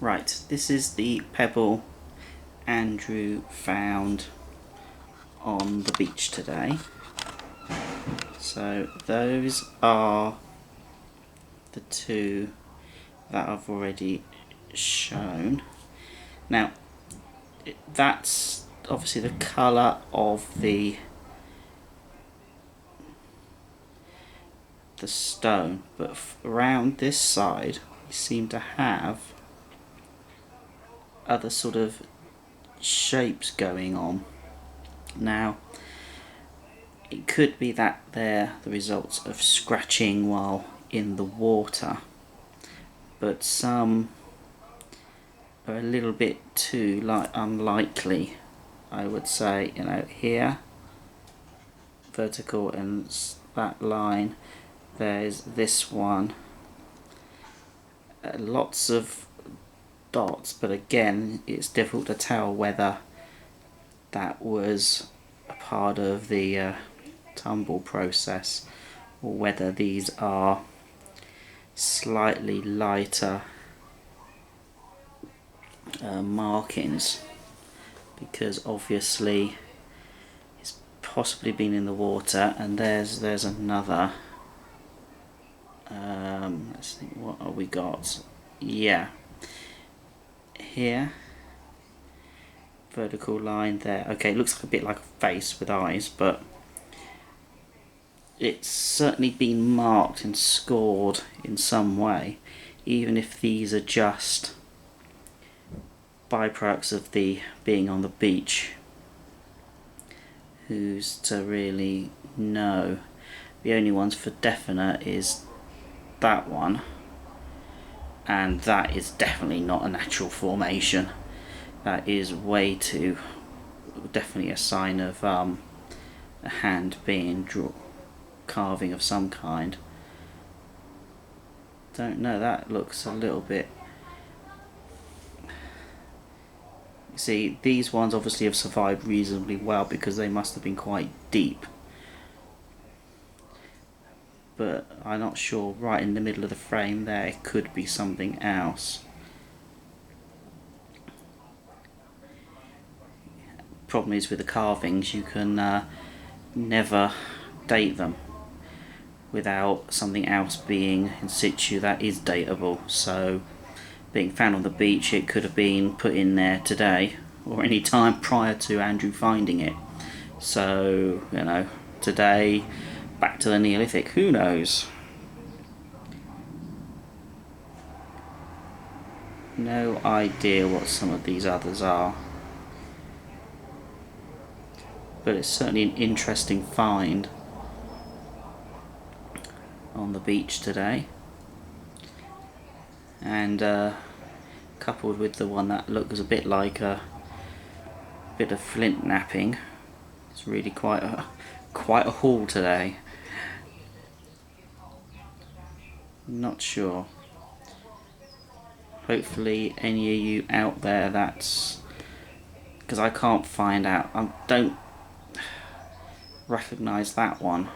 Right, this is the pebble Andrew found on the beach today. So those are the two that I've already shown. Now that's obviously the colour of the stone, but around this side we seem to have other sort of shapes going on. Now it could be that they're the results of scratching while in the water, but some are a little bit too unlikely, I would say. You know, here vertical and that line, there's this one, lots of dots, but again it's difficult to tell whether that was a part of the tumble process or whether these are slightly lighter markings, because obviously it's possibly been in the water. And there's another, let's think, what have we got? Yeah, here, vertical line there. Okay, it looks like a bit like a face with eyes, but it's certainly been marked and scored in some way, even if these are just byproducts of the being on the beach. Who's to really know? The only ones for definite is that one, and that is definitely not a natural formation. That is way too, definitely a sign of a hand being carving of some kind. Don't know, that looks a little bit. See, these ones obviously have survived reasonably well because they must have been quite deep, but I'm not sure. Right in the middle of the frame there, it could be something else. Problem is with the carvings, you can never date them without something else being in situ that is dateable. So being found on the beach, it could have been put in there today or any time prior to Andrew finding it. So, you know, today, back to the Neolithic, who knows? No idea what some of these others are, but it's certainly an interesting find on the beach today. And coupled with the one that looks a bit like a bit of flint napping, it's really quite a haul today. Not sure. Hopefully any of you out there, that's because I can't find out. I don't recognise that one,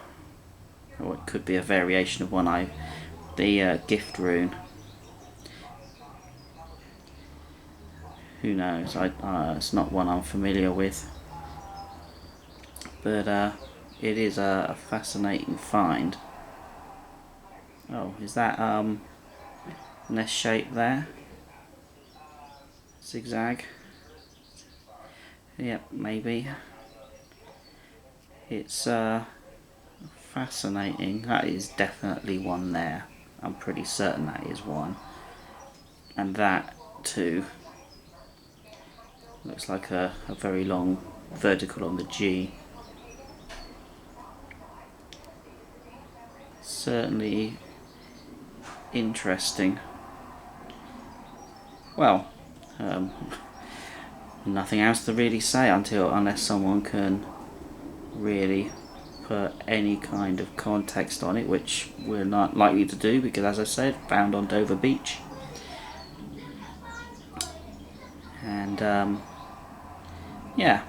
or it could be a variation of one the gift rune. Who knows? It's not one I'm familiar with, but it is a fascinating find. Oh, is that an S shape there? Zigzag? Yep, maybe. It's fascinating. That is definitely one there. I'm pretty certain that is one. And that too looks like a very long vertical on the G. Certainly interesting. Well, nothing else to really say unless someone can really put any kind of context on it, which we're not likely to do because, as I said, found on Dover Beach. And yeah,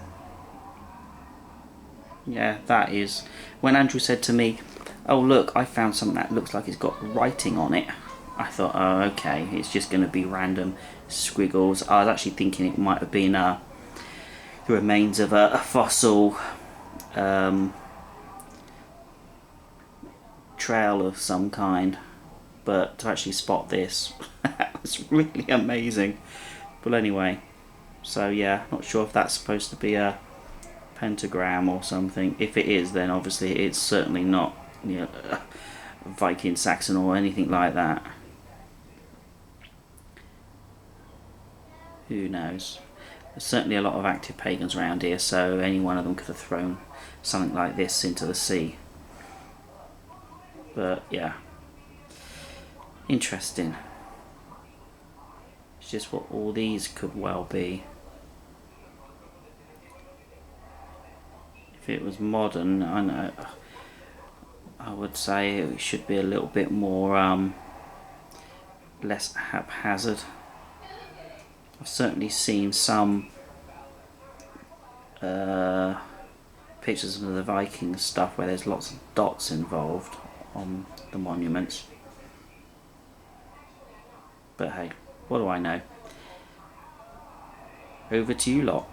that is when Andrew said to me, "Oh look, I found something that looks like it's got writing on it." I thought, oh, okay, it's just going to be random squiggles. I was actually thinking it might have been the remains of a fossil trail of some kind, but to actually spot this, that was really amazing. But anyway, so yeah, not sure if that's supposed to be a pentagram or something. If it is, then obviously it's certainly not, you know, Viking, Saxon or anything like that. Who knows? There's certainly a lot of active pagans around here, so any one of them could have thrown something like this into the sea. But yeah, interesting. It's just what all these could well be. If it was modern, I know, I would say it should be a little bit more less haphazard. I've certainly seen some pictures of the Viking stuff where there's lots of dots involved on the monuments. But hey, what do I know? Over to you lot.